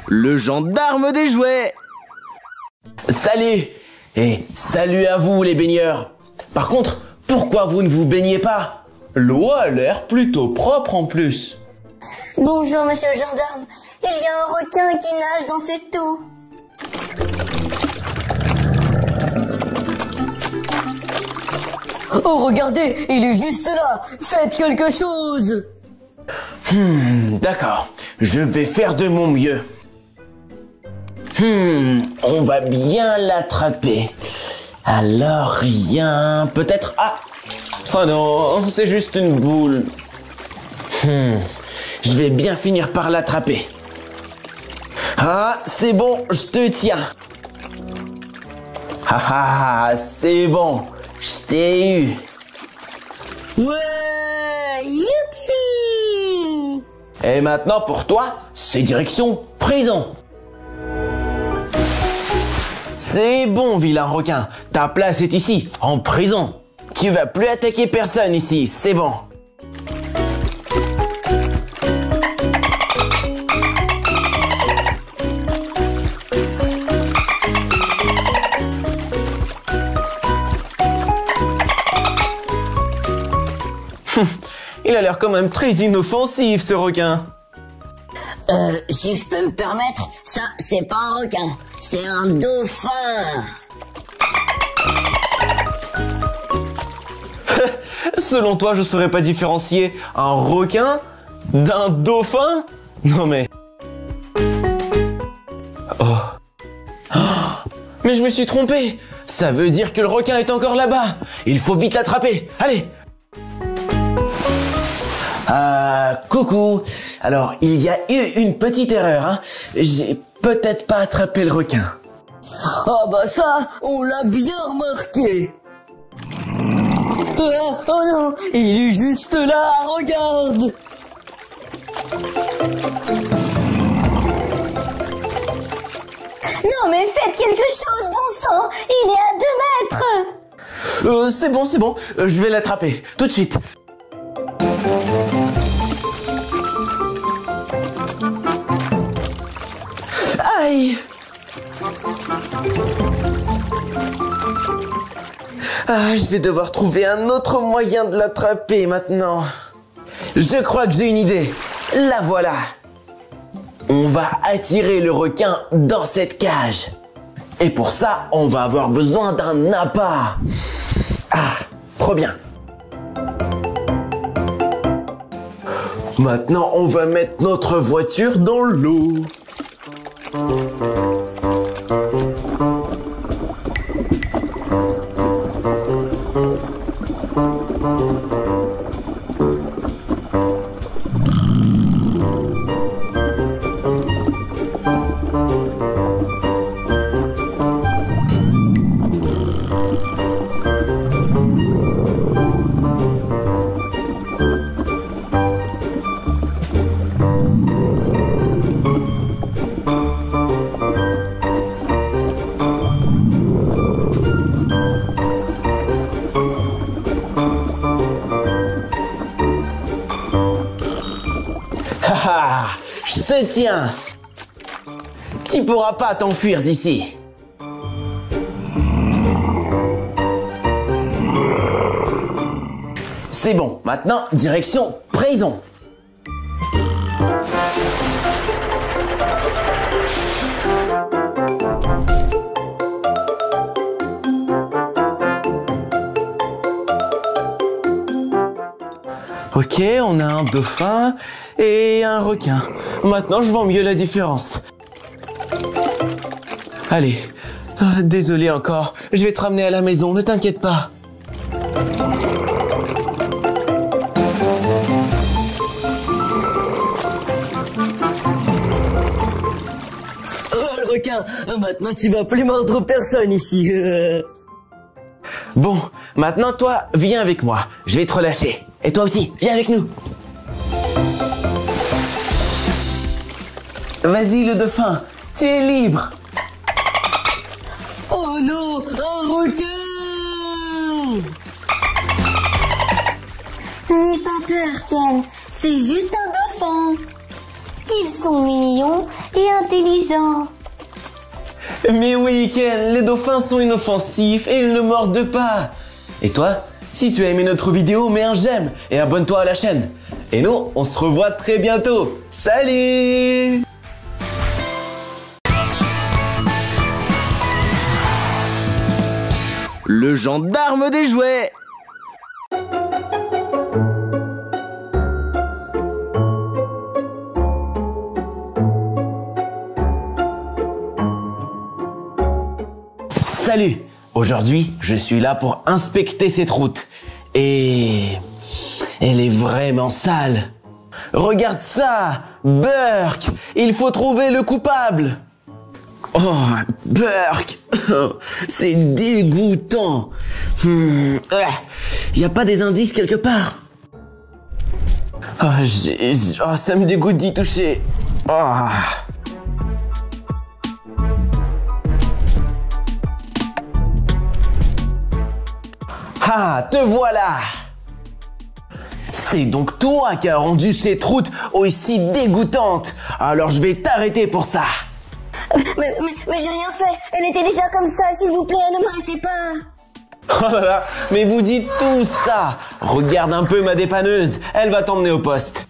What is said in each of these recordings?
le gendarme des jouets. Salut! Et salut à vous les baigneurs! Par contre, pourquoi vous ne vous baignez pas? L'eau a l'air plutôt propre en plus. Bonjour monsieur le gendarme, il y a un requin qui nage dans cette eau. Oh regardez, il est juste là, faites quelque chose. D'accord, je vais faire de mon mieux. On va bien l'attraper. Alors rien, peut-être... Ah! Oh non, c'est juste une boule. Je vais bien finir par l'attraper. Ah, c'est bon, je te tiens. Ah, c'est bon, je t'ai eu. Ouais, youpi! Et maintenant pour toi, c'est direction prison. C'est bon, vilain requin. Ta place est ici, en prison. Tu vas plus attaquer personne ici, c'est bon. Il a l'air quand même très inoffensif, ce requin. Si je peux me permettre, ça, c'est pas un requin, c'est un dauphin. Selon toi, je saurais pas différencier un requin d'un dauphin? Non mais... Oh. Mais je me suis trompé. Ça veut dire que le requin est encore là-bas. Il faut vite l'attraper. Allez. Coucou. Alors, il y a eu une petite erreur, hein. J'ai peut-être pas attrapé le requin. Ah bah ça, on l'a bien remarqué. Oh non, il est juste là, regarde. Non mais faites quelque chose, bon sang, il est à 2 mètres. C'est bon, je vais l'attraper, tout de suite. Aïe! Ah, je vais devoir trouver un autre moyen de l'attraper maintenant. Je crois que j'ai une idée. La voilà. On va attirer le requin dans cette cage. Et pour ça, on va avoir besoin d'un appât. Ah, trop bien. Maintenant, on va mettre notre voiture dans l'eau. Ah, je te tiens. Tu pourras pas t'enfuir d'ici. C'est bon, maintenant direction prison. Ok, on a un dauphin et un requin. Maintenant, je vois mieux la différence. Allez, désolé encore, je vais te ramener à la maison, ne t'inquiète pas. Oh le requin, maintenant tu vas plus mordre personne ici. Bon, maintenant toi, viens avec moi, je vais te relâcher. Et toi aussi, viens avec nous. Vas-y le dauphin, tu es libre. Oh non, un requin! N'aie pas peur, Ken, c'est juste un dauphin. Ils sont mignons et intelligents. Mais oui, Ken, les dauphins sont inoffensifs et ils ne mordent pas. Et toi, si tu as aimé notre vidéo, mets un j'aime et abonne-toi à la chaîne. Et nous, on se revoit très bientôt. Salut! Le gendarme des jouets. Salut! Aujourd'hui, je suis là pour inspecter cette route. Et... elle est vraiment sale. Regarde ça! Burk! Il faut trouver le coupable! Oh, Burk! C'est dégoûtant! Il n'y a pas des indices quelque part? Oh, ça me dégoûte d'y toucher. Oh. Ah, te voilà! C'est donc toi qui as rendu cette route aussi dégoûtante. Alors je vais t'arrêter pour ça. Mais j'ai rien fait. Elle était déjà comme ça, s'il vous plaît, ne m'arrêtez pas. Oh là là, mais vous dites tout ça. Regarde un peu ma dépanneuse, elle va t'emmener au poste.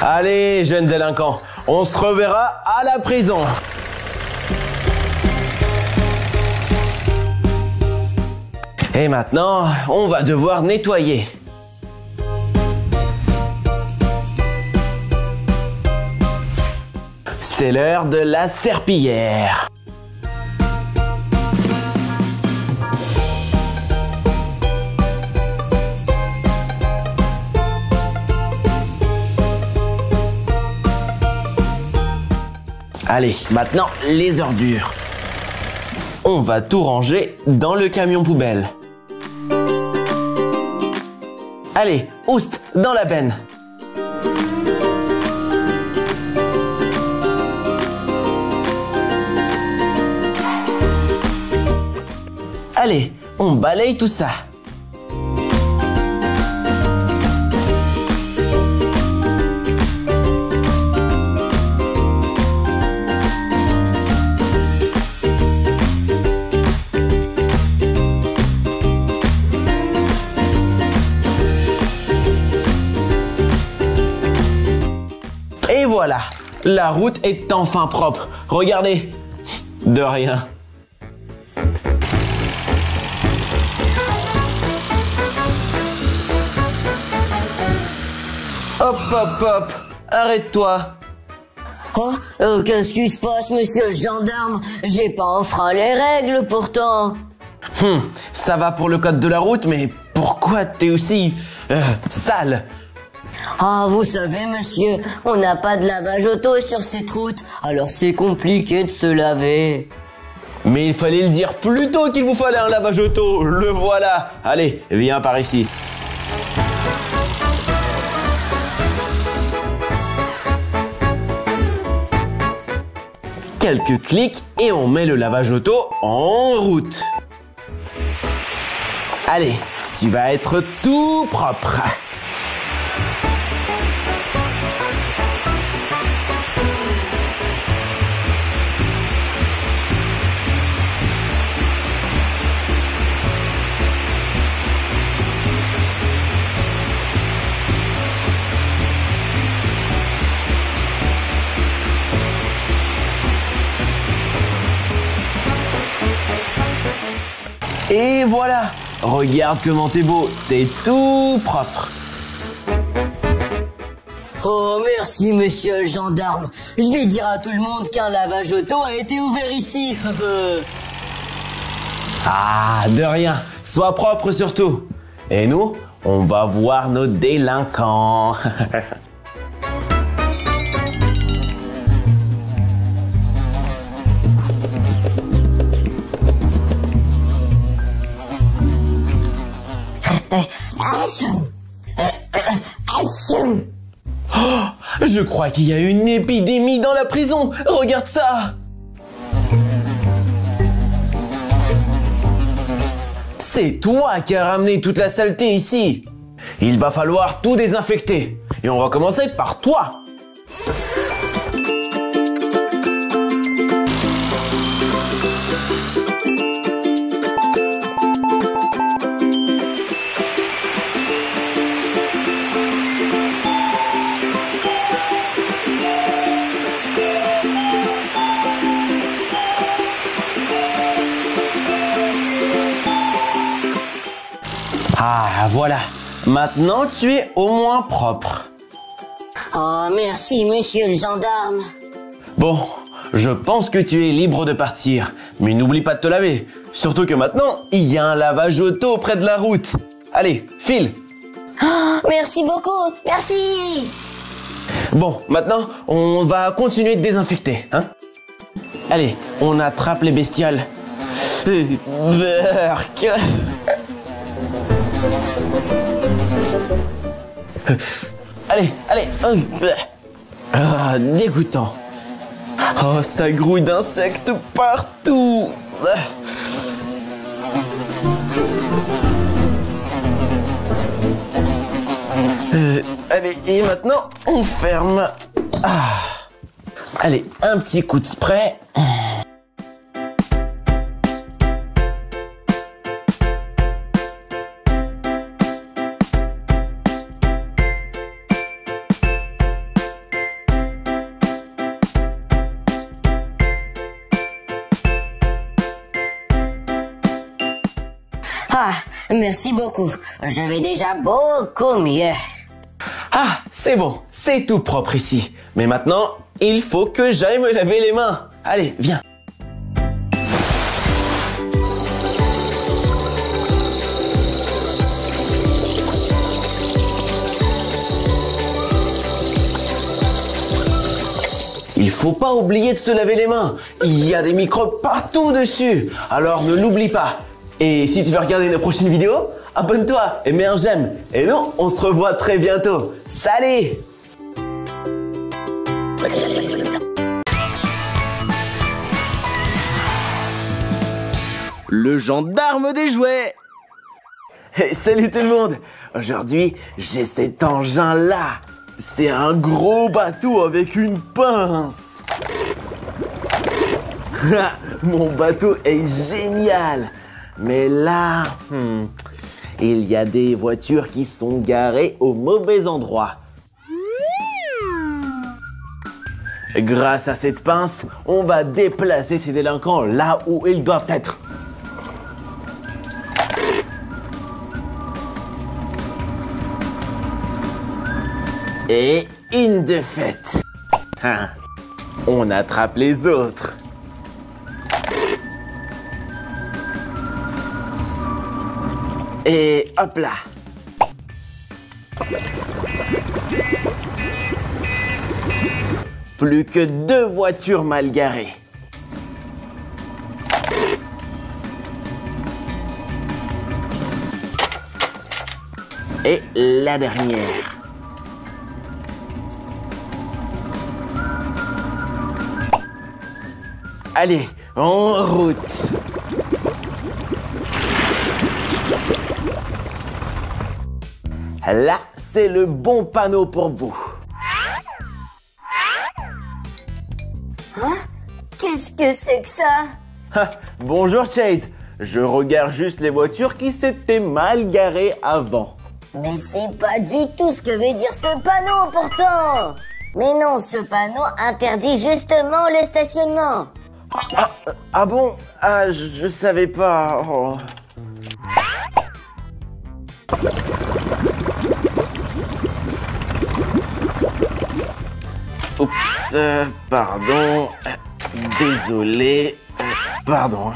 Allez, jeune délinquant, on se reverra à la prison. Et maintenant, on va devoir nettoyer. C'est l'heure de la serpillière. Allez, maintenant les ordures. On va tout ranger dans le camion poubelle. Allez, oust, dans la benne. Allez, on balaye tout ça. Et voilà, la route est enfin propre. Regardez, de rien. Hop, hop, hop, arrête-toi. Oh, qu'est-ce qui se passe, monsieur le gendarme? J'ai pas enfreint les règles, pourtant. Ça va pour le code de la route, mais pourquoi t'es aussi sale? Ah, vous savez, monsieur, on n'a pas de lavage auto sur cette route, alors c'est compliqué de se laver. Mais il fallait le dire plus tôt qu'il vous fallait un lavage auto. Le voilà. Allez, viens par ici. Quelques clics et on met le lavage auto en route. Allez, tu vas être tout propre. Et voilà, regarde comment t'es beau, t'es tout propre. Oh, merci, monsieur le gendarme. Je vais dire à tout le monde qu'un lavage auto a été ouvert ici. Ah, de rien, sois propre surtout. Et nous, on va voir nos délinquants. Je crois qu'il y a une épidémie dans la prison. Regarde ça. C'est toi qui as ramené toute la saleté ici. Il va falloir tout désinfecter. Et on va commencer par toi. Ah, voilà. Maintenant, tu es au moins propre. Oh, merci, monsieur le gendarme. Bon, je pense que tu es libre de partir. Mais n'oublie pas de te laver. Surtout que maintenant, il y a un lavage auto près de la route. Allez, file. Oh, merci beaucoup, merci. Bon, maintenant, on va continuer de désinfecter, hein? Allez, on attrape les bestioles. Berk. Allez, allez. Ah, dégoûtant. Oh, ça grouille d'insectes partout. Allez, et maintenant, on ferme. Ah. Allez, un petit coup de spray. Ah, merci beaucoup. Je vais déjà beaucoup mieux. Ah, c'est bon, c'est tout propre ici. Mais maintenant, il faut que j'aille me laver les mains. Allez, viens. Il faut pas oublier de se laver les mains. Il y a des microbes partout dessus. Alors ne l'oublie pas. Et si tu veux regarder nos prochaines vidéos, abonne-toi et mets un j'aime. Et nous, on se revoit très bientôt. Salut! Le gendarme des jouets. Hey, salut tout le monde! Aujourd'hui, j'ai cet engin-là. C'est un gros bateau avec une pince. Mon bateau est génial. Mais là, il y a des voitures qui sont garées au mauvais endroit. Grâce à cette pince, on va déplacer ces délinquants là où ils doivent être. Et une défaite. On attrape les autres. Et hop là. Plus que 2 voitures mal garées. Et la dernière. Allez, en route. Là, c'est le bon panneau pour vous. Hein? Qu'est-ce que c'est que ça? Bonjour Chase. Je regarde juste les voitures qui s'étaient mal garées avant. Mais c'est pas du tout ce que veut dire ce panneau pourtant. Mais non, ce panneau interdit justement le stationnement. Ah bon? Ah, je savais pas. Oh. Oups, pardon. Désolé. Pardon.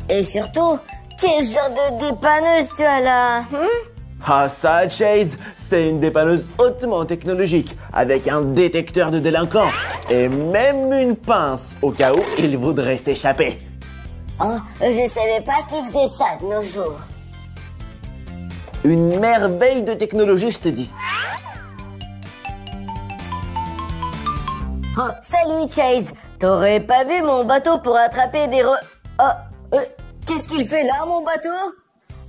Et surtout, quel genre de dépanneuse tu as là? Ah ça, Chase, c'est une dépanneuse hautement technologique, avec un détecteur de délinquants, et même une pince, au cas où ils voudraient s'échapper. Oh, je savais pas qu'ils faisaient ça de nos jours. Une merveille de technologie, je te dis. Oh, salut Chase. T'aurais pas vu mon bateau pour attraper des qu'est-ce qu'il fait là, mon bateau?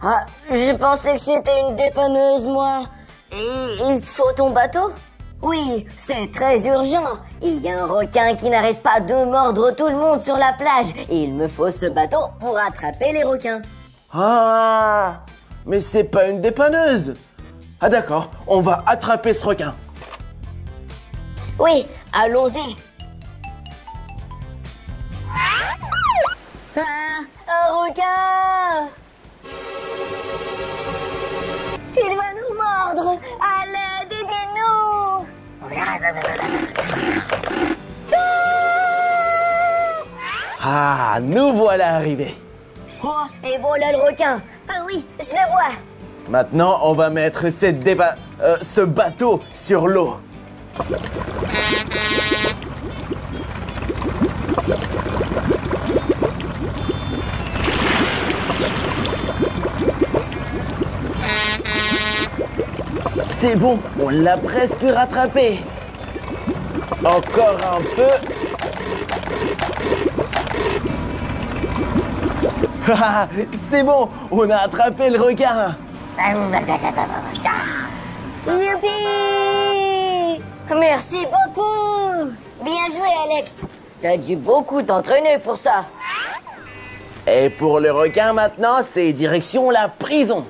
Ah, je pensais que c'était une dépanneuse, moi. Et il te faut ton bateau? Oui, c'est très urgent. Il y a un requin qui n'arrête pas de mordre tout le monde sur la plage. Et il me faut ce bateau pour attraper les requins. Ah, mais c'est pas une dépanneuse. Ah d'accord, on va attraper ce requin. Oui, allons-y. Ah, un requin! Il va nous mordre! À l'aide, aidez-nous! Ah, nous voilà arrivés. Oh, et voilà le requin! Ah oui, je le vois! Maintenant, on va mettre ce bateau sur l'eau. C'est bon, on l'a presque rattrapé. Encore un peu. C'est bon, on a attrapé le requin. Youpi! Merci beaucoup! Bien joué, Alex! T'as dû beaucoup t'entraîner pour ça. Et pour le requin maintenant, c'est direction la prison.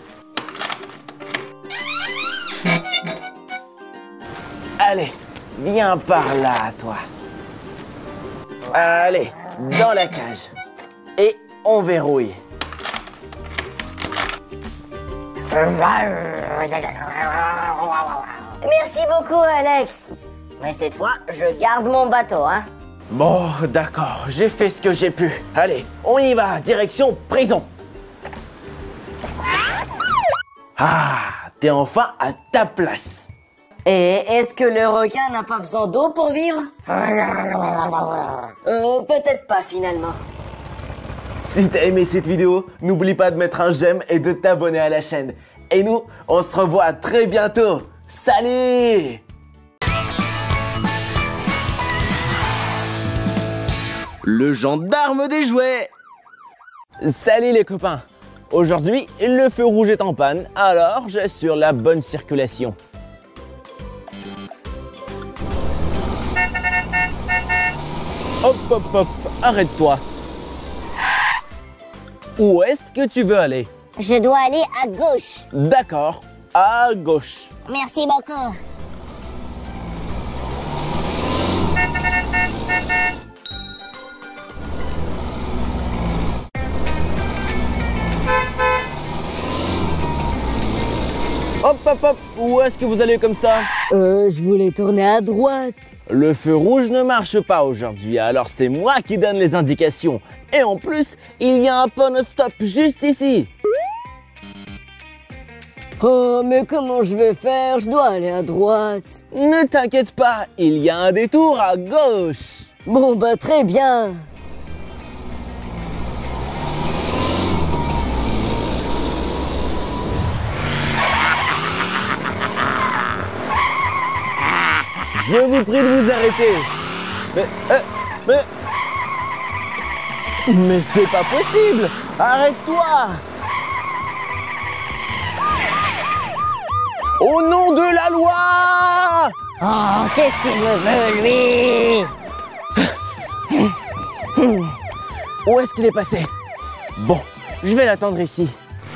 Allez, viens par là, toi. Allez, dans la cage. Et on verrouille. Merci beaucoup, Alex. Mais cette fois, je garde mon bateau, hein. Bon, d'accord, j'ai fait ce que j'ai pu. Allez, on y va, direction prison. Ah, t'es enfin à ta place. Et est-ce que le requin n'a pas besoin d'eau pour vivre? Peut-être pas, finalement. Si t'as aimé cette vidéo, n'oublie pas de mettre un j'aime et de t'abonner à la chaîne. Et nous, on se revoit très bientôt. Salut! Le gendarme des jouets. Salut les copains! Aujourd'hui, le feu rouge est en panne, alors j'assure la bonne circulation. Hop, hop, hop, arrête-toi. Où est-ce que tu veux aller? Je dois aller à gauche. D'accord, à gauche. Merci beaucoup. Hop, hop, hop, où est-ce que vous allez comme ça? Je voulais tourner à droite. Le feu rouge ne marche pas aujourd'hui, alors c'est moi qui donne les indications. Et en plus, il y a un panneau stop juste ici. Oh, mais comment je vais faire? Je dois aller à droite. Ne t'inquiète pas, il y a un détour à gauche. Bon, bah très bien. Je vous prie de vous arrêter. Mais c'est pas possible. Arrête-toi. Au nom de la loi! Oh, qu'est-ce qu'il me veut, lui? Où est-ce qu'il est passé? Bon, je vais l'attendre ici.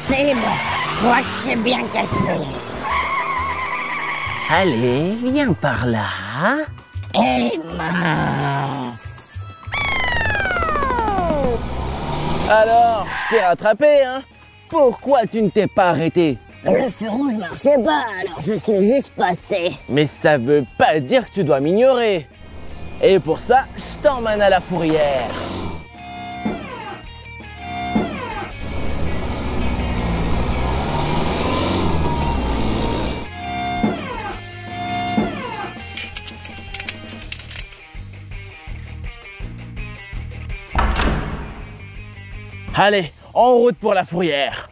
C'est bon, je crois que c'est bien caché. Allez, viens par là. Et mince. Alors, je t'ai rattrapé, hein? Pourquoi tu ne t'es pas arrêté? Le feu rouge marchait pas, alors je suis juste passé. Mais ça veut pas dire que tu dois m'ignorer. Et pour ça, je t'emmène à la fourrière. Allez, en route pour la fourrière.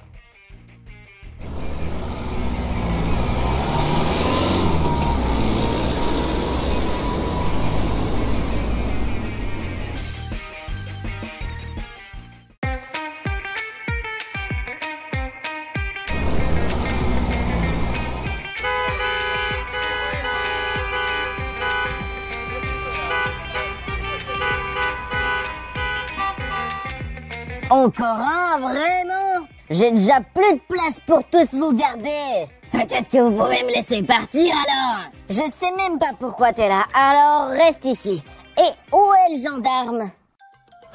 Encore un, vraiment? J'ai déjà plus de place pour tous vous garder. Peut-être que vous pouvez me laisser partir alors. Je sais même pas pourquoi t'es là, alors reste ici. Et où est le gendarme?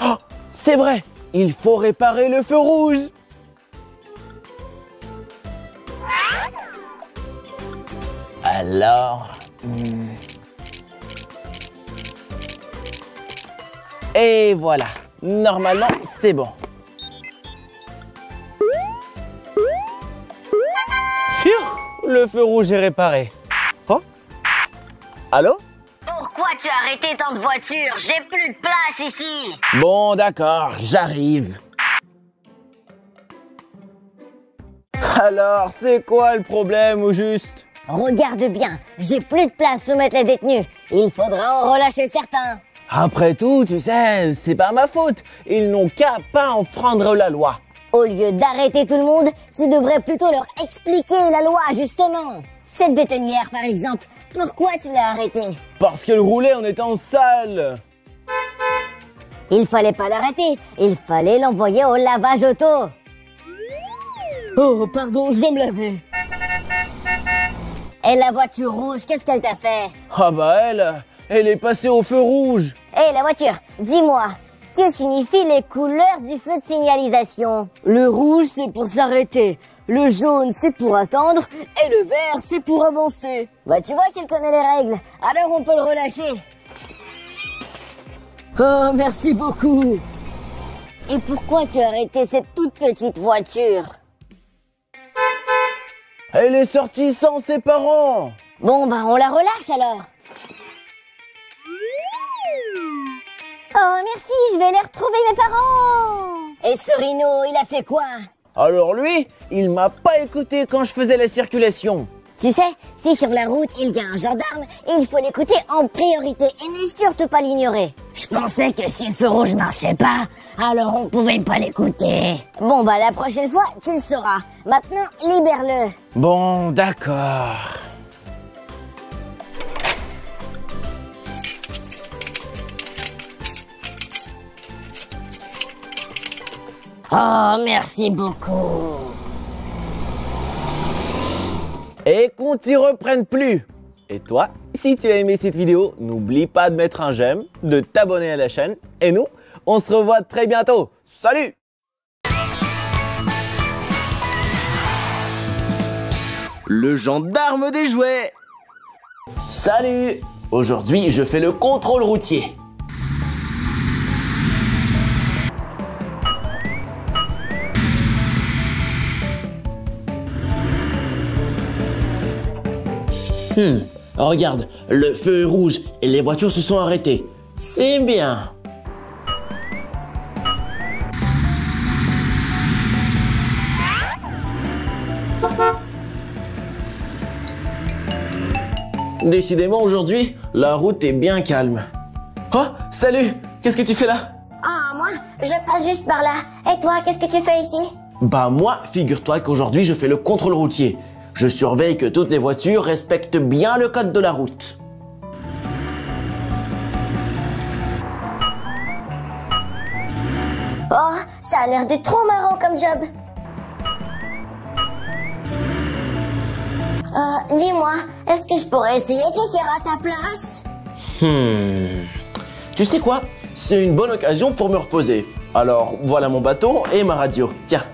Oh, c'est vrai, il faut réparer le feu rouge. Alors... Et voilà, normalement c'est bon. Phew, le feu rouge est réparé. Oh, allô? Pourquoi tu as arrêté tant de voitures? J'ai plus de place ici. Bon, d'accord, j'arrive. Alors, c'est quoi le problème au juste? Regarde bien, j'ai plus de place où mettre les détenus. Il faudra en relâcher certains. Après tout, tu sais, c'est pas ma faute. Ils n'ont qu'à pas enfreindre la loi. Au lieu d'arrêter tout le monde, tu devrais plutôt leur expliquer la loi, justement. Cette bétonnière, par exemple, pourquoi tu l'as arrêtée? Parce qu'elle roulait en étant sale. Il fallait pas l'arrêter, il fallait l'envoyer au lavage auto. Oh, pardon, je vais me laver. Et la voiture rouge, qu'est-ce qu'elle t'a fait? Ah bah elle est passée au feu rouge. Hé, la voiture, dis-moi, que signifient les couleurs du feu de signalisation? Le rouge, c'est pour s'arrêter. Le jaune, c'est pour attendre. Et le vert, c'est pour avancer. Bah tu vois qu'elle connaît les règles, alors on peut le relâcher. Oh, merci beaucoup. Et pourquoi tu as arrêté cette toute petite voiture? Elle est sortie sans ses parents. Bon bah on la relâche alors. Oh merci, je vais aller retrouver mes parents. Et ce rhino, il a fait quoi? Alors lui, il m'a pas écouté quand je faisais la circulation. Tu sais, si sur la route il y a un gendarme, il faut l'écouter en priorité et ne surtout pas l'ignorer. Je pensais que si le feu rouge marchait pas, alors on pouvait pas l'écouter. Bon bah la prochaine fois, tu le sauras. Maintenant, libère-le. Bon, d'accord. Oh, merci beaucoup. Et qu'on t'y reprenne plus. Et toi, si tu as aimé cette vidéo, n'oublie pas de mettre un j'aime, de t'abonner à la chaîne. Et nous, on se revoit très bientôt. Salut! Le gendarme des jouets. Salut! Aujourd'hui, je fais le contrôle routier. Regarde, le feu est rouge et les voitures se sont arrêtées. C'est bien. Décidément, aujourd'hui, la route est bien calme. Oh, salut! Qu'est-ce que tu fais là? Ah, moi, je passe juste par là. Et toi, qu'est-ce que tu fais ici? Bah moi, figure-toi qu'aujourd'hui, je fais le contrôle routier. Je surveille que toutes les voitures respectent bien le code de la route. Oh, ça a l'air d'être trop marrant comme job. Dis-moi, est-ce que je pourrais essayer de le faire à ta place? Tu sais quoi? C'est une bonne occasion pour me reposer. Alors, voilà mon bâton et ma radio. Tiens.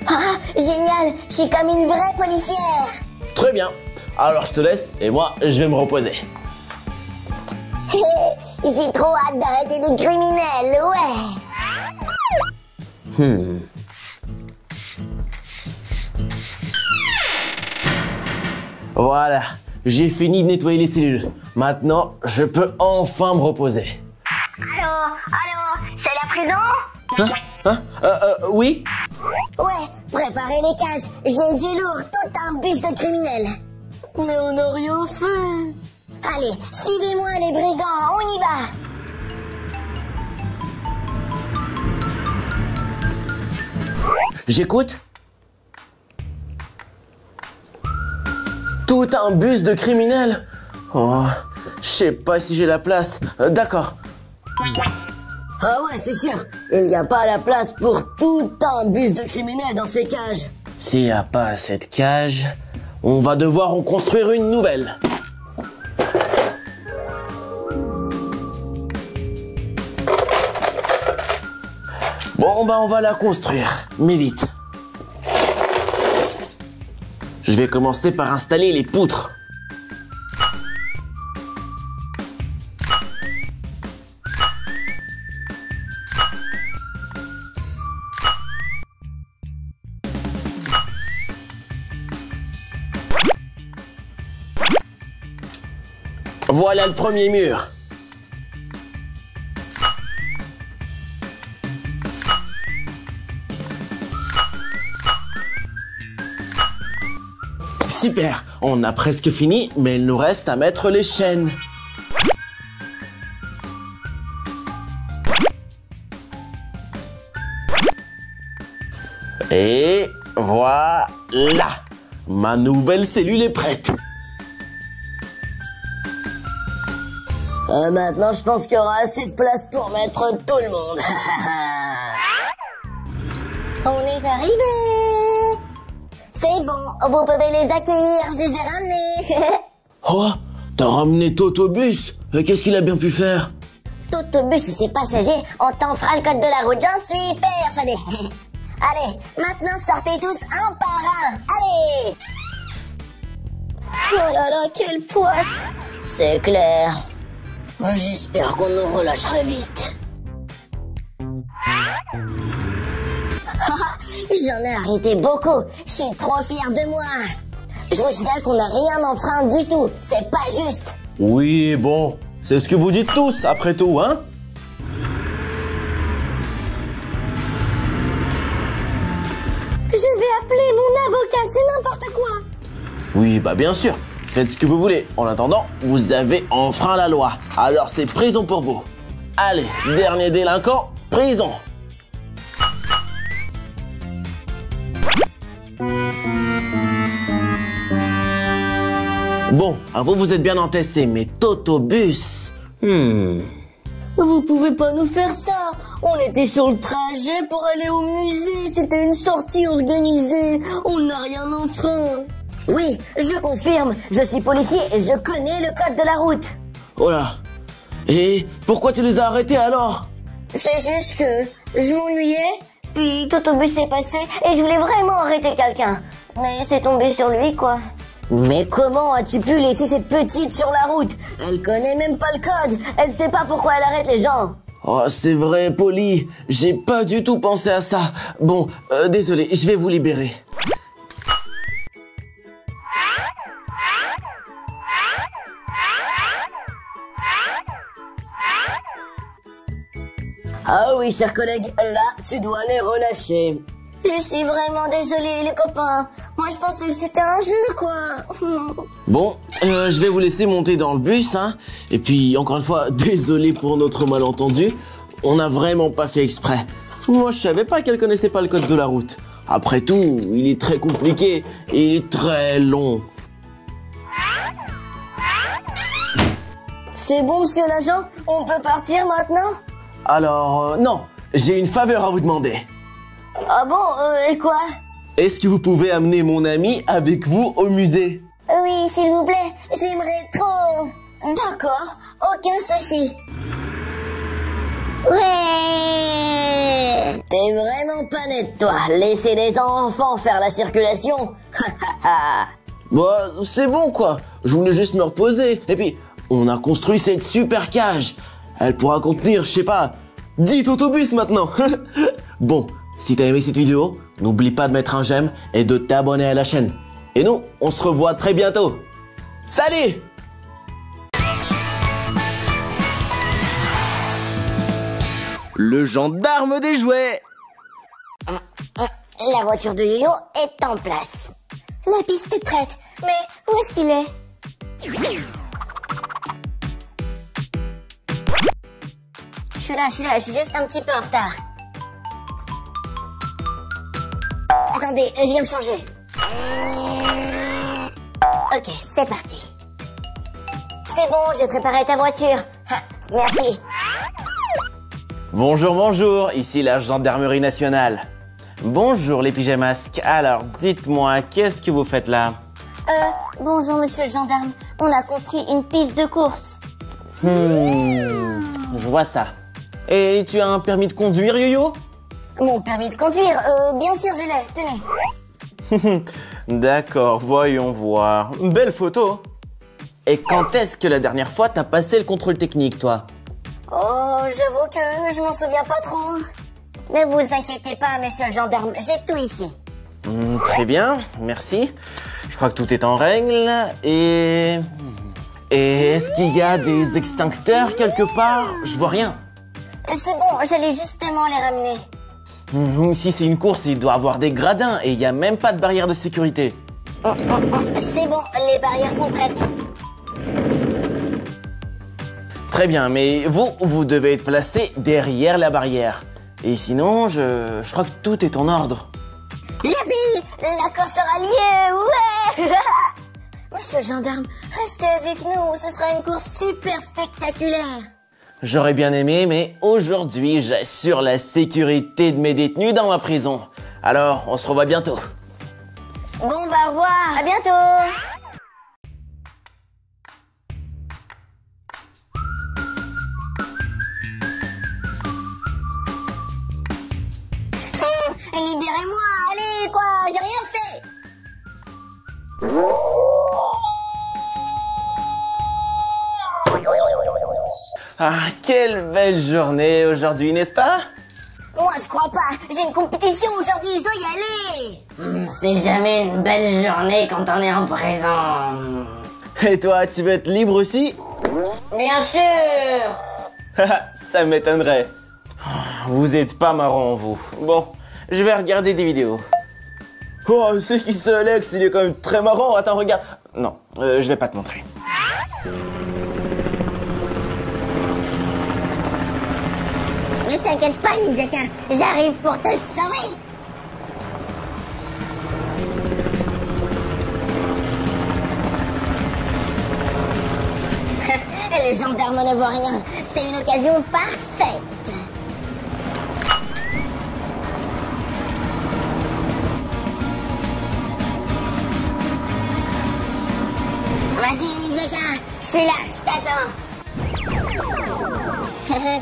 Ah, génial, je suis comme une vraie policière. Très bien. Alors, je te laisse et moi, je vais me reposer. J'ai trop hâte d'arrêter des criminels, ouais. Voilà, j'ai fini de nettoyer les cellules. Maintenant, je peux enfin me reposer. Allô, c'est la prison? Oui? Ouais, préparez les cages, j'ai du lourd, tout un bus de criminels. Mais on n'a rien fait. Allez, suivez-moi les brigands, on y va. J'écoute. Tout un bus de criminels. Oh, je sais pas si j'ai la place. D'accord. Ah ouais, c'est sûr. Il n'y a pas la place pour tout un bus de criminels dans ces cages. S'il n'y a pas cette cage, on va devoir en construire une nouvelle. Bon, bah on va la construire, mais vite. Je vais commencer par installer les poutres. Voilà le premier mur. Super, on a presque fini, mais il nous reste à mettre les chaînes. Et voilà, ma nouvelle cellule est prête. Maintenant, je pense qu'il y aura assez de place pour mettre tout le monde. On est arrivé. C'est bon, vous pouvez les accueillir, je les ai ramenés. Oh, t'as ramené Totobus. Qu'est-ce qu'il a bien pu faire? Totobus et ses passagers, on t'en fera le code de la route, j'en suis persuadé. Allez, maintenant sortez tous un par un. Allez. Oh là là, quelle poisse! C'est clair. J'espère qu'on nous relâchera vite. J'en ai arrêté beaucoup. Je suis trop fier de moi. Je vous signale qu'on n'a rien enfreint du tout. C'est pas juste. Oui, bon, c'est ce que vous dites tous, après tout, hein? Je vais appeler mon avocat, c'est n'importe quoi. Oui, bah bien sûr. Faites ce que vous voulez. En attendant, vous avez enfreint la loi. Alors c'est prison pour vous. Allez, dernier délinquant, prison. Bon, à vous êtes bien entassés, mais Totobus... Vous pouvez pas nous faire ça. On était sur le trajet pour aller au musée. C'était une sortie organisée. On n'a rien enfreint. Oui, je confirme. Je suis policier et je connais le code de la route. Oh là. Et pourquoi tu les as arrêtés alors? C'est juste que je m'ennuyais, puis Totobus est passé et je voulais vraiment arrêter quelqu'un. Mais c'est tombé sur lui, quoi. Mais comment as-tu pu laisser cette petite sur la route? Elle connaît même pas le code. Elle sait pas pourquoi elle arrête les gens. Oh, c'est vrai, Polly. J'ai pas du tout pensé à ça. Bon, désolé, je vais vous libérer. Ah oui, cher collègue, là, tu dois les relâcher. Je suis vraiment désolée, les copains. Moi, je pensais que c'était un jeu, quoi. Bon, je vais vous laisser monter dans le bus, hein. Et puis, encore une fois, désolé pour notre malentendu. On n'a vraiment pas fait exprès. Moi, je savais pas qu'elle connaissait pas le code de la route. Après tout, il est très compliqué et il est très long. C'est bon, monsieur l'agent? On peut partir maintenant? Alors, non, j'ai une faveur à vous demander. Ah bon, et quoi? Est-ce que vous pouvez amener mon ami avec vous au musée? Oui, s'il vous plaît, j'aimerais trop. D'accord, Aucun souci. ouais. T'es vraiment pas net, toi. Laisser des enfants faire la circulation. Bah, c'est bon, quoi. Je voulais juste me reposer. Et puis, on a construit cette super cage. Elle pourra contenir, je sais pas, 10 autobus maintenant. Bon, si t'as aimé cette vidéo, n'oublie pas de mettre un j'aime et de t'abonner à la chaîne. Et nous, on se revoit très bientôt. Salut! Le gendarme des jouets. La voiture de Yo-Yo est en place. La piste est prête. Mais où est-ce qu'il est? Je suis là, je suis juste un petit peu en retard. Attendez, je viens me changer. Ok, c'est parti. C'est bon, j'ai préparé ta voiture. Ah, merci. Bonjour, bonjour, ici la gendarmerie nationale. Bonjour les pyjamasques, alors dites-moi, qu'est-ce que vous faites là? Bonjour monsieur le gendarme, on a construit une piste de course. Je vois ça. Et tu as un permis de conduire, Yo-Yo? Mon permis de conduire, bien sûr je l'ai, tenez. D'accord, voyons voir. Belle photo. Et quand est-ce que la dernière fois t'as passé le contrôle technique, toi? Oh, j'avoue que je m'en souviens pas trop. Ne vous inquiétez pas, monsieur le gendarme, j'ai tout ici. Très bien, merci. Je crois que tout est en règle. Et est-ce qu'il y a des extincteurs quelque part? Je vois rien. C'est bon, j'allais justement les ramener. Si c'est une course, il doit avoir des gradins et il n'y a même pas de barrière de sécurité. C'est bon, les barrières sont prêtes. Très bien, mais vous devez être placé derrière la barrière. Et sinon, je crois que tout est en ordre. Youpi, la course aura lieu, ouais. Monsieur le gendarme, restez avec nous, ce sera une course super spectaculaire. J'aurais bien aimé, mais aujourd'hui, j'assure la sécurité de mes détenus dans ma prison. Alors, on se revoit bientôt. Bon, bah, au revoir, à bientôt. Libérez-moi, allez, quoi, j'ai rien fait. Ah, quelle belle journée aujourd'hui, n'est-ce pas? Moi, je crois pas, j'ai une compétition aujourd'hui, je dois y aller. C'est jamais une belle journée quand on est en prison. Et toi, tu veux être libre aussi? Bien sûr. Ça m'étonnerait. Vous êtes pas marrant, vous. Bon, je vais regarder des vidéos. Oh, c'est qui ce Alex? Il est quand même très marrant. Attends, regarde. Non, je vais pas te montrer. Ne t'inquiète pas, Ninjaka, j'arrive pour te sauver. Le gendarme ne voit rien, c'est une occasion parfaite. Vas-y, Ninjaka, je suis là, je t'attends.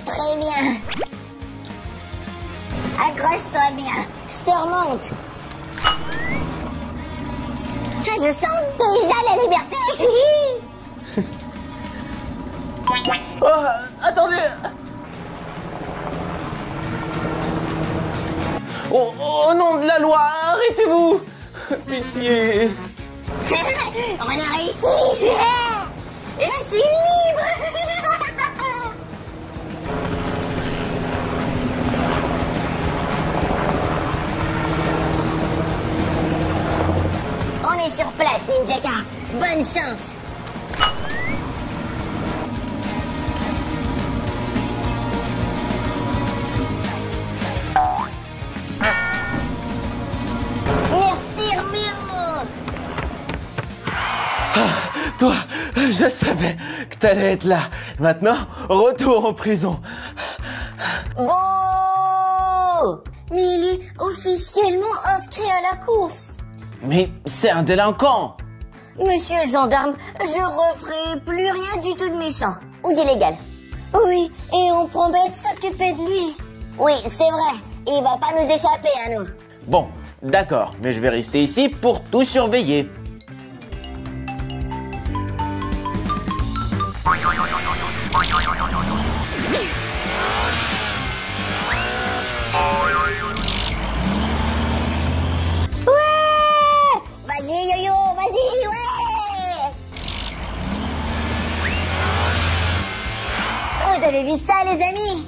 Très bien. Accroche-toi bien, je te remonte. Je sens déjà la liberté. Oh, attendez. Oh, au nom de la loi, arrêtez-vous. Pitié. On a réussi. Je suis libre. On est sur place, Ninjaka. Bonne chance. Merci, Roméo. Toi, je savais que t'allais être là. Maintenant, retour en prison. Bon. Mais il est officiellement inscrit à la course. Mais c'est un délinquant. Monsieur le gendarme, je referai plus rien du tout de méchant ou d'illégal. Oui, et on promet de s'occuper de lui. Oui, c'est vrai, il va pas nous échapper à nous. Bon, d'accord, mais je vais rester ici pour tout surveiller. Ouais! Vas-y, Yo-Yo, vas-y, ouais! Vous avez vu ça, les amis?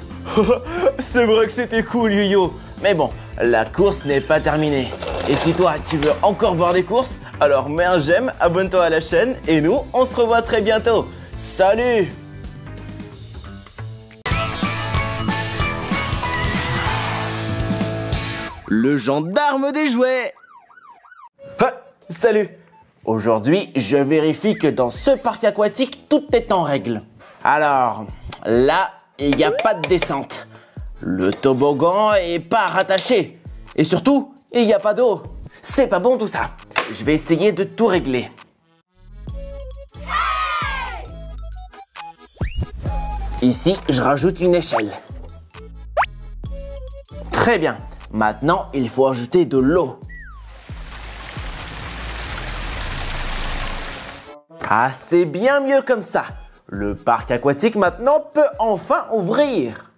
C'est vrai que c'était cool, Yo-Yo. Mais bon, la course n'est pas terminée. Et si toi, tu veux encore voir des courses, alors mets un j'aime, abonne-toi à la chaîne et nous, on se revoit très bientôt. Salut! Le gendarme des jouets. Ah, salut. Aujourd'hui, je vérifie que dans ce parc aquatique, tout est en règle. Alors, là, il n'y a pas de descente. Le toboggan est pas rattaché. Et surtout, il n'y a pas d'eau. C'est pas bon tout ça. Je vais essayer de tout régler. Ici, je rajoute une échelle. Très bien. Maintenant, il faut ajouter de l'eau. Ah, c'est bien mieux comme ça. Le parc aquatique maintenant peut enfin ouvrir.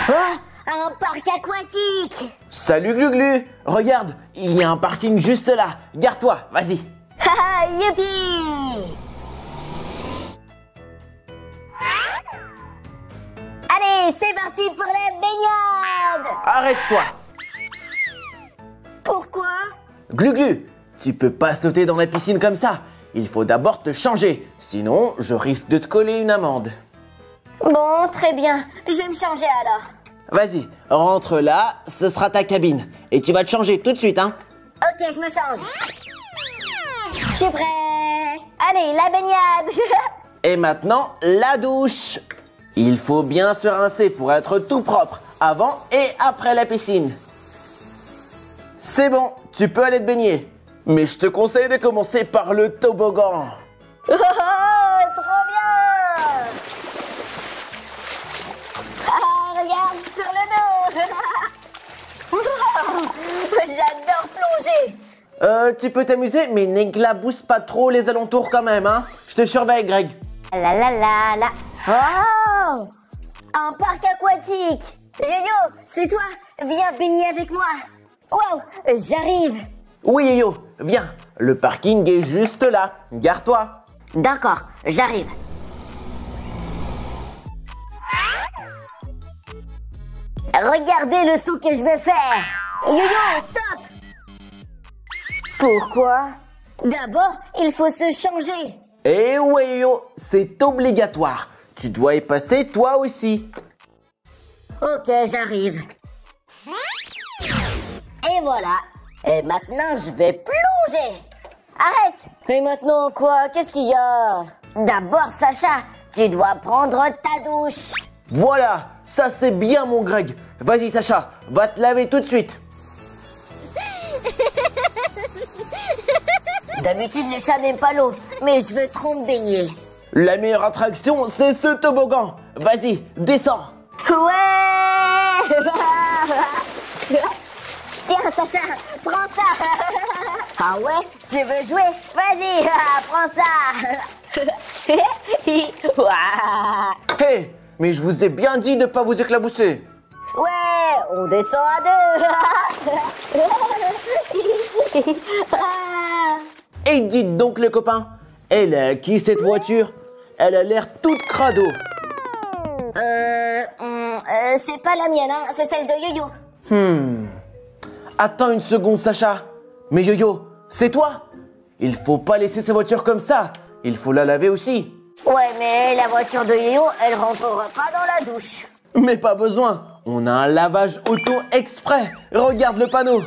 Oh, un parc aquatique! Salut Gluglu. Regarde, il y a un parking juste là. Garde-toi, vas-y. Haha, youpi! Allez, c'est parti pour la baignade! Arrête-toi. Pourquoi? Gluglu, tu peux pas sauter dans la piscine comme ça. Il faut d'abord te changer. Sinon, je risque de te coller une amende. Bon, très bien. Je vais me changer alors. Vas-y, rentre là, ce sera ta cabine. Et tu vas te changer tout de suite, hein. Ok, je me change. Je suis prêt. Allez, la baignade. Et maintenant, la douche. Il faut bien se rincer pour être tout propre, avant et après la piscine. C'est bon, tu peux aller te baigner. Mais je te conseille de commencer par le toboggan. Oh, trop bien. Ah, regarde sur le dos. J'adore plonger. Tu peux t'amuser, mais n'éclabousse pas trop les alentours quand même, hein. Je te surveille, Greg. La la la la. Oh, un parc aquatique. Yo-yo, c'est toi. Viens baigner avec moi. Wow, j'arrive. Oui, Yo-Yo, viens. Le parking est juste là. Gare-toi. D'accord, j'arrive. Regardez le saut que je vais faire. Yo-yo, stop. Pourquoi? D'abord, il faut se changer. Eh ouais, Yo-Yo, c'est obligatoire. Tu dois y passer toi aussi. Ok, j'arrive. Et voilà. Et maintenant, je vais plonger. Arrête. Et maintenant, quoi? Qu'est-ce qu'il y a? D'abord, Sacha, tu dois prendre ta douche. Voilà, ça c'est bien mon Greg. Vas-y Sacha, va te laver tout de suite. D'habitude, les chats n'aiment pas l'eau, mais je veux trop me baigner. La meilleure attraction, c'est ce toboggan. Vas-y, descends. Ouais. Tiens, Sacha, prends ça. Ah ouais, tu veux jouer? Vas-y, prends ça. Hé, hey, mais je vous ai bien dit de pas vous éclabousser. Ouais, on descend à deux. Et dites donc les copains, elle est à qui cette voiture? Elle a l'air toute crado. C'est pas la mienne, hein, c'est celle de Yo-Yo. Attends une seconde Sacha. Mais Yo-Yo, c'est toi? Il faut pas laisser sa voiture comme ça. Il faut la laver aussi. Ouais, mais la voiture de Yo-Yo, elle rentrera pas dans la douche. Mais pas besoin. On a un lavage auto exprès. Regarde le panneau.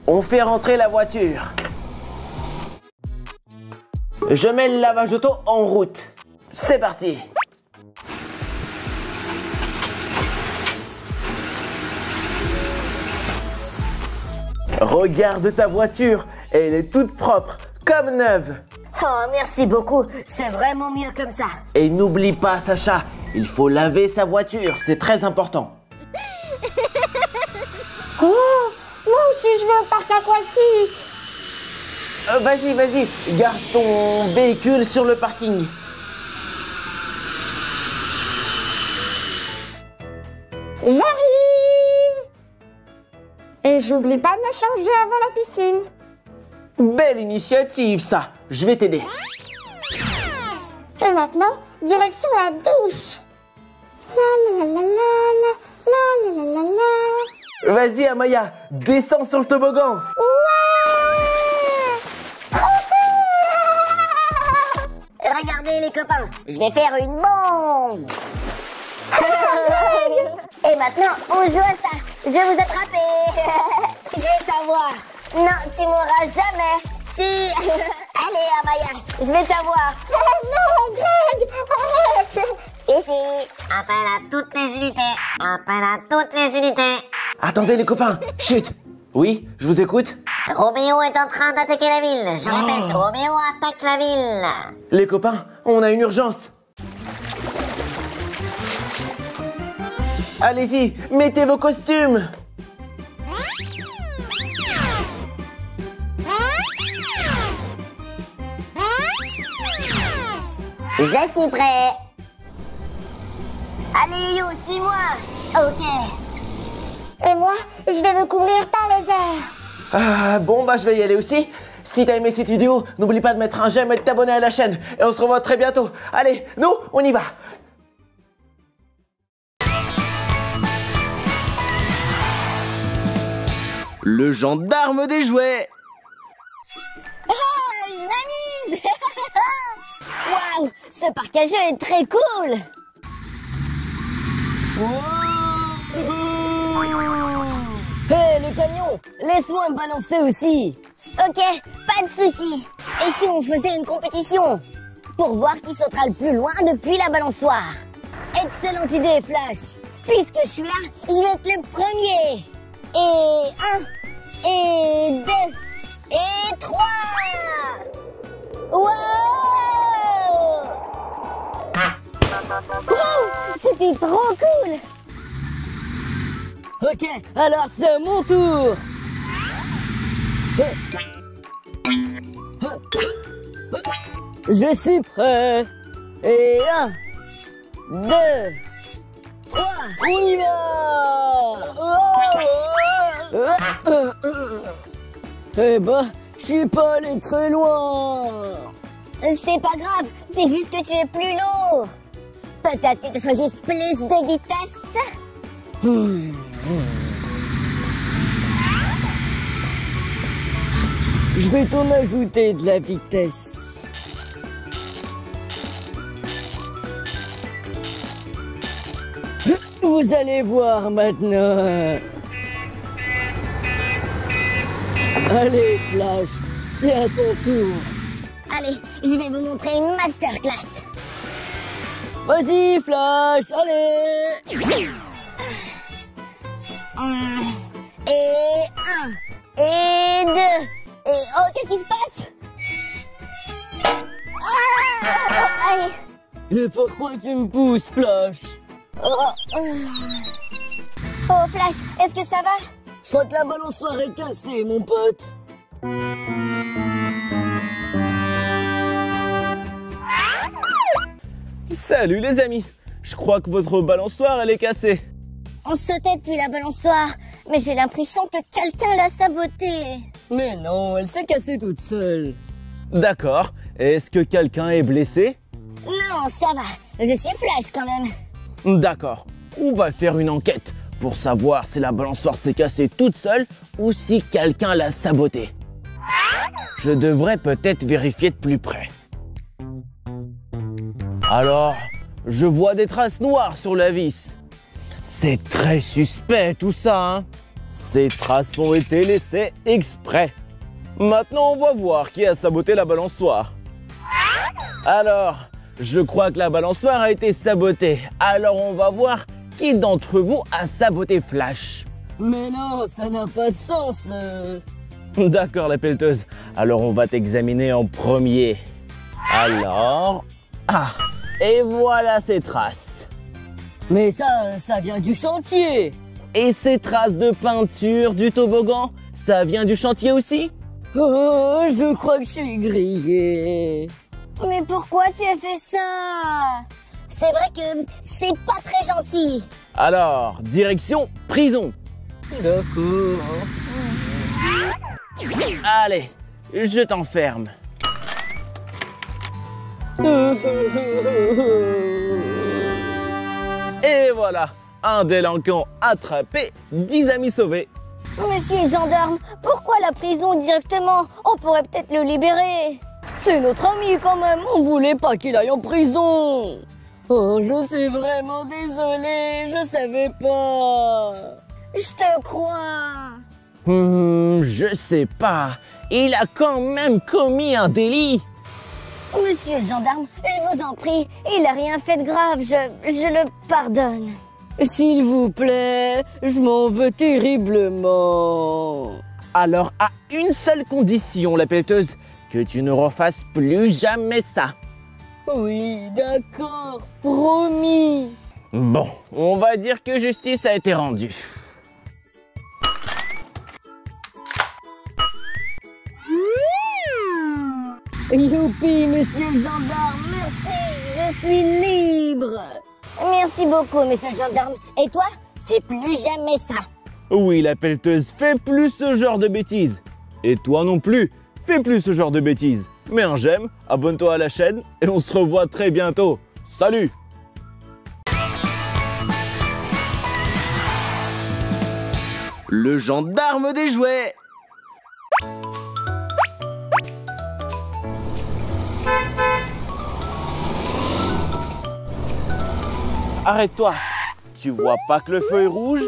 On fait rentrer la voiture. Je mets le lavage auto en route. C'est parti. Regarde ta voiture. Elle est toute propre, comme neuve. Oh, merci beaucoup. C'est vraiment mieux comme ça. Et n'oublie pas, Sacha, il faut laver sa voiture. C'est très important. Oh, moi aussi je veux un parc aquatique. Vas-y, garde ton véhicule sur le parking. J'arrive. Et j'oublie pas de me changer avant la piscine. Belle initiative, ça. Je vais t'aider. Et maintenant, direction la douche. La la la la la la la la la. Vas-y, Amaya, descends sur le toboggan. Regardez les copains, je vais faire une bombe. Et maintenant, on joue à ça. Je vais vous attraper. Je vais t'avoir. Non, tu m'auras jamais. Si. Allez, Amaya, je vais t'avoir. Non, Greg, arrête. Et Ici, appel à toutes les unités. Appel à toutes les unités. Attendez les copains, chut. Oui, je vous écoute. Roméo est en train d'attaquer la ville. Je répète, Roméo attaque la ville. Les copains, on a une urgence. Allez-y, mettez vos costumes. Je suis prêt. Allez, Yo, suis-moi. Ok. Et moi, je vais me couvrir par les airs. Ah, bon, bah je vais y aller aussi. Si t'as aimé cette vidéo, n'oublie pas de mettre un j'aime et de t'abonner à la chaîne. Et on se revoit très bientôt. Allez, nous, on y va. Le gendarme des jouets. Ah, je m'amuse. Waouh, ce parc à jeux est très cool. Hé, le camion, laisse-moi me balancer aussi. Ok, pas de souci. Et si on faisait une compétition pour voir qui sautera le plus loin depuis la balançoire? Excellente idée, Flash. Puisque je suis là, je vais être le premier. Et 1, et 2, et 3. Wow! Wow, c'était trop cool. Ok, alors c'est à mon tour. Je suis prêt. Et 1, 2, 3, on y va. Eh ben, je suis pas allé très loin. C'est pas grave, c'est juste que tu es plus lourd. Peut-être qu'il te faut juste plus de vitesse. Je vais t'en ajouter de la vitesse. Vous allez voir maintenant. Allez, Flash, c'est à ton tour. Allez, je vais vous montrer une masterclass. Vas-y, Flash, allez. Et 1, et 2, et oh, qu'est-ce qui se passe? Aïe. Et pourquoi tu me pousses, Flash? Oh, Flash, est-ce que ça va? Je crois que la balançoire est cassée, mon pote. Salut les amis. Je crois que votre balançoire, elle est cassée. On sautait depuis la balançoire, mais j'ai l'impression que quelqu'un l'a sabotée. Mais non, elle s'est cassée toute seule. D'accord. Est-ce que quelqu'un est blessé? Non, ça va. Je suis Flash quand même. D'accord. On va faire une enquête pour savoir si la balançoire s'est cassée toute seule ou si quelqu'un l'a sabotée. Je devrais peut-être vérifier de plus près. Alors, je vois des traces noires sur la vis. C'est très suspect tout ça, hein? Ces traces ont été laissées exprès. Maintenant, on va voir qui a saboté la balançoire. Alors, je crois que la balançoire a été sabotée. Alors, on va voir qui d'entre vous a saboté Flash. Mais non, ça n'a pas de sens. D'accord, la pelleteuse. Alors, on va t'examiner en premier. Alors... Ah, et voilà ces traces. Mais ça vient du chantier. Et ces traces de peinture du toboggan, ça vient du chantier aussi? Oh, je crois que je suis grillé. Mais pourquoi tu as fait ça? C'est vrai que c'est pas très gentil. Alors, direction prison. D'accord. Allez, je t'enferme. Et voilà, un délinquant attrapé, 10 amis sauvés. Monsieur le gendarme, pourquoi la prison directement? On pourrait peut-être le libérer. C'est notre ami quand même, on voulait pas qu'il aille en prison. Oh, je suis vraiment désolé, je savais pas. Je te crois. Je sais pas, il a quand même commis un délit. Monsieur le gendarme, je vous en prie, il a rien fait de grave, je le pardonne. S'il vous plaît, je m'en veux terriblement. Alors, à une seule condition, la pelleteuse, que tu ne refasses plus jamais ça. Oui, d'accord, promis. Bon, on va dire que justice a été rendue. Youpi, monsieur le gendarme, merci, je suis libre. Merci beaucoup, monsieur le gendarme. Et toi, fais plus jamais ça. Oui, la pelleteuse, fais plus ce genre de bêtises. Et toi non plus, fais plus ce genre de bêtises. Mets un j'aime, abonne-toi à la chaîne et on se revoit très bientôt. Salut! Le gendarme des jouets! Arrête-toi! Tu vois pas que le feu est rouge?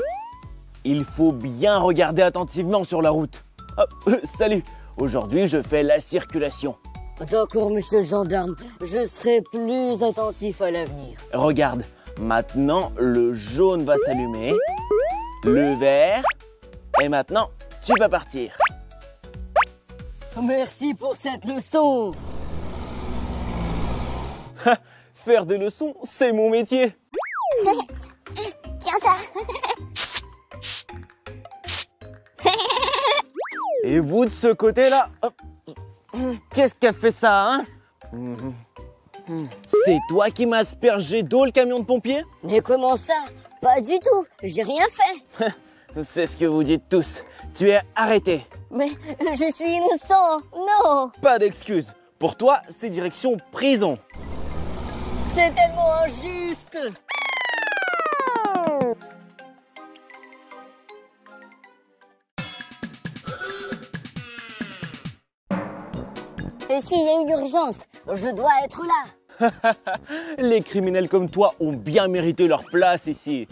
Il faut bien regarder attentivement sur la route. Ah, salut! Aujourd'hui, je fais la circulation. D'accord, monsieur le gendarme, je serai plus attentif à l'avenir. Regarde, maintenant, le jaune va s'allumer, le vert, et maintenant, tu peux partir. Merci pour cette leçon. Faire des leçons, c'est mon métier. Tiens ça. Et vous de ce côté-là, qu'est-ce qu'a fait ça, hein? C'est toi qui m'as aspergé d'eau le camion de pompiers? Mais comment ça? Pas du tout, j'ai rien fait. C'est ce que vous dites tous. Tu es arrêté. Mais je suis innocent, non. Pas d'excuses. Pour toi, c'est direction prison. C'est tellement injuste. Et s'il y a une urgence, je dois être là. Les criminels comme toi ont bien mérité leur place ici.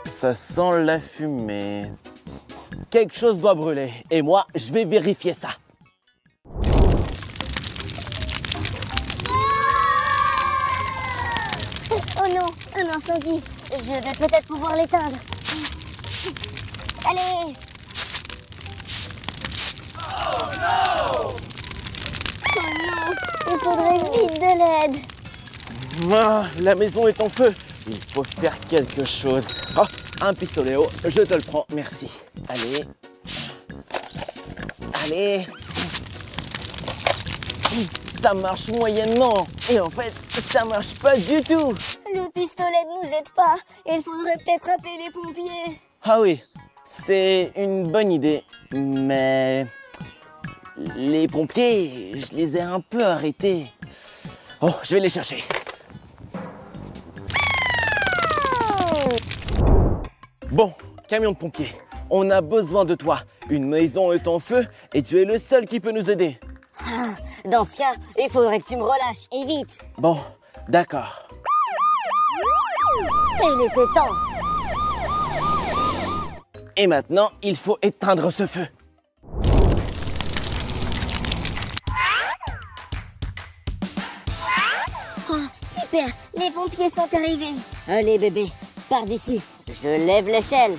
Ça sent la fumée. Quelque chose doit brûler. Et moi, je vais vérifier ça. Oh non, un incendie. Je vais peut-être pouvoir l'éteindre. Allez! Oh non, il faudrait vite de l'aide. Ah, la maison est en feu. Il faut faire quelque chose. Oh, un pistolet, je te le prends, merci. Allez. Allez. Ça marche moyennement. Et en fait, ça marche pas du tout. Le pistolet ne nous aide pas. Il faudrait peut-être appeler les pompiers. Ah oui, c'est une bonne idée. Mais les pompiers, je les ai un peu arrêtés. Oh, je vais les chercher. Bon, camion de pompiers, on a besoin de toi. Une maison est en feu et tu es le seul qui peut nous aider. Dans ce cas, il faudrait que tu me relâches, et vite. Bon, d'accord. Il était temps. Et maintenant, il faut éteindre ce feu. Oh, super, les pompiers sont arrivés. Allez bébé, pars d'ici. Je lève l'échelle.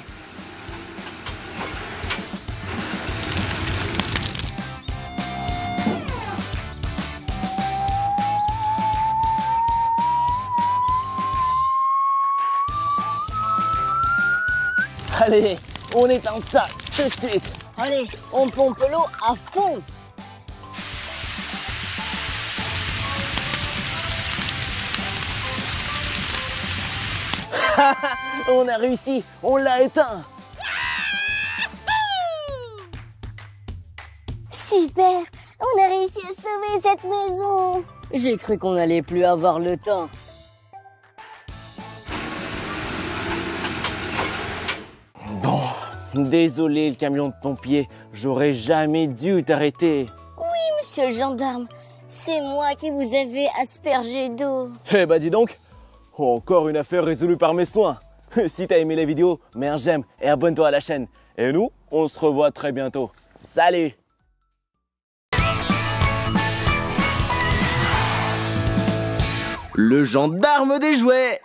Allez, on éteint ça tout de suite. Allez, on pompe l'eau à fond. On a réussi, on l'a éteint. Super, on a réussi à sauver cette maison. J'ai cru qu'on n'allait plus avoir le temps. Bon, désolé le camion de pompiers, j'aurais jamais dû t'arrêter. Oui, monsieur le gendarme, c'est moi qui vous avais aspergé d'eau. Eh bah dis donc, encore une affaire résolue par mes soins. Si t'as aimé la vidéo, mets un j'aime et abonne-toi à la chaîne. Et nous, on se revoit très bientôt. Salut! le gendarme des jouets.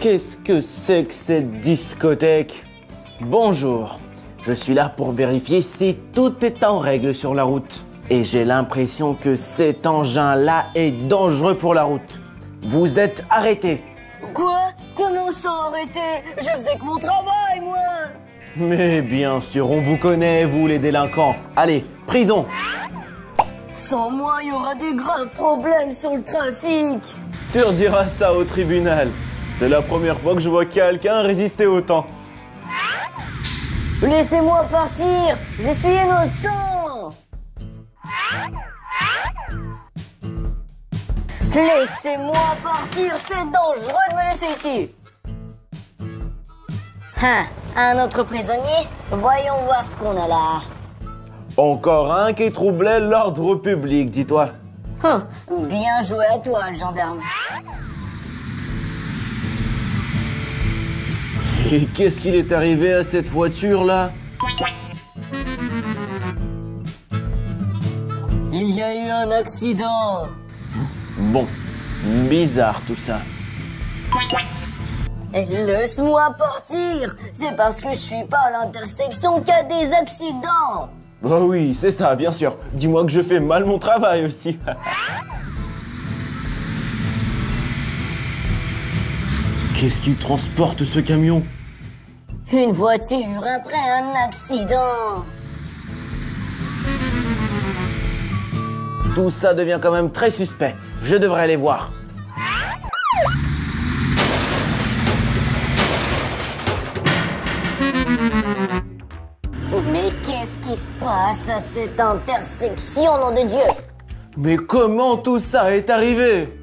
Qu'est-ce que c'est que cette discothèque? Bonjour, je suis là pour vérifier si tout est en règle sur la route. Et j'ai l'impression que cet engin-là est dangereux pour la route. Vous êtes arrêtés. Quoi? Comment ça arrêter? Je faisais que mon travail, moi! Mais bien sûr, on vous connaît, vous les délinquants. Allez, prison. Sans moi, il y aura des graves problèmes sur le trafic. Tu rediras ça au tribunal. C'est la première fois que je vois quelqu'un résister autant. Laissez-moi partir! Je suis innocent! Laissez-moi partir! C'est dangereux de me laisser ici! Un autre prisonnier? Voyons voir ce qu'on a là. Encore un qui troublait l'ordre public, dis-toi. Bien joué à toi, le gendarme. Et qu'est-ce qu'il est arrivé à cette voiture-là? Il y a eu un accident! Bon, bizarre tout ça. Laisse-moi partir! C'est parce que je suis pas à l'intersection qu'il y a des accidents! Bah oui, c'est ça, bien sûr. Dis-moi que je fais mal mon travail aussi. Qu'est-ce qu'il transporte ce camion? Une voiture après un accident! Tout ça devient quand même très suspect. Je devrais aller voir. Mais qu'est-ce qui se passe à cette intersection, nom de Dieu? Mais comment tout ça est arrivé?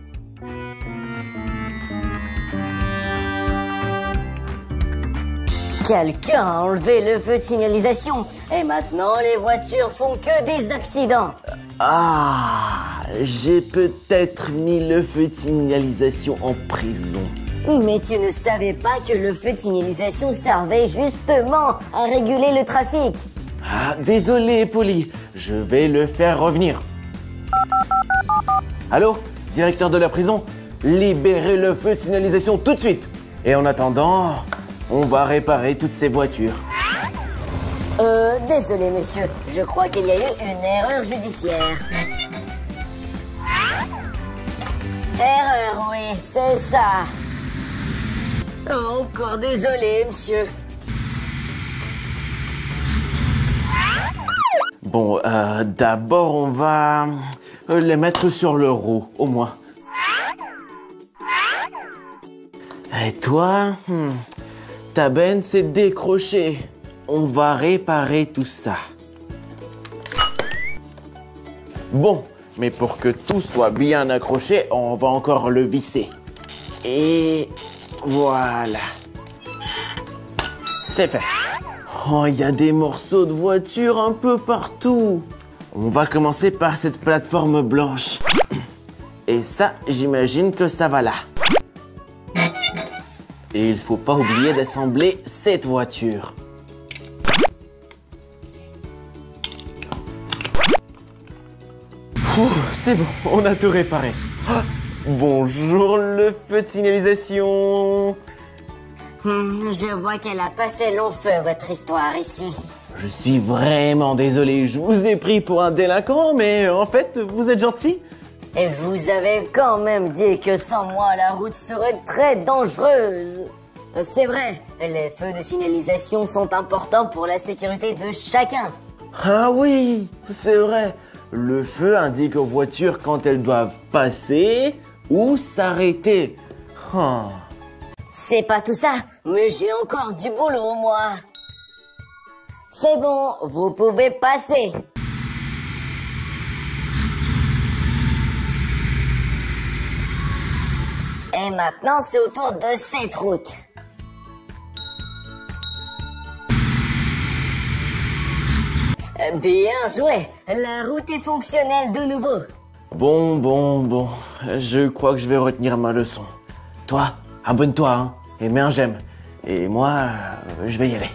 Quelqu'un a enlevé le feu de signalisation et maintenant les voitures font que des accidents. Ah, j'ai peut-être mis le feu de signalisation en prison. Mais tu ne savais pas que le feu de signalisation servait justement à réguler le trafic. Ah, désolé, Polly. Je vais le faire revenir. Allô, directeur de la prison? Libérez le feu de signalisation tout de suite. Et en attendant, on va réparer toutes ces voitures. Désolé monsieur, je crois qu'il y a eu une erreur judiciaire. Erreur, oui, c'est ça. Encore désolé, monsieur. Bon, d'abord on va les mettre sur le roue, au moins. Et toi, ta benne s'est décrochée. On va réparer tout ça. Bon, mais pour que tout soit bien accroché, on va encore le visser. Et voilà. C'est fait. Oh, il y a des morceaux de voiture un peu partout. On va commencer par cette plateforme blanche. Et ça, j'imagine que ça va là. Et il faut pas oublier d'assembler cette voiture. C'est bon, on a tout réparé. Oh, bonjour le feu de signalisation. Je vois qu'elle a pas fait long feu votre histoire ici. Je suis vraiment désolé, je vous ai pris pour un délinquant, mais en fait, vous êtes gentil. Et je vous avais quand même dit que sans moi, la route serait très dangereuse. C'est vrai, les feux de signalisation sont importants pour la sécurité de chacun. Ah oui, c'est vrai. Le feu indique aux voitures quand elles doivent passer ou s'arrêter. C'est pas tout ça, mais j'ai encore du boulot, moi. C'est bon, vous pouvez passer. Et maintenant, c'est au tour de cette route. Bien joué. La route est fonctionnelle de nouveau. Bon. Je crois que je vais retenir ma leçon. Toi, abonne-toi, hein, et mets un j'aime. Et moi, je vais y aller.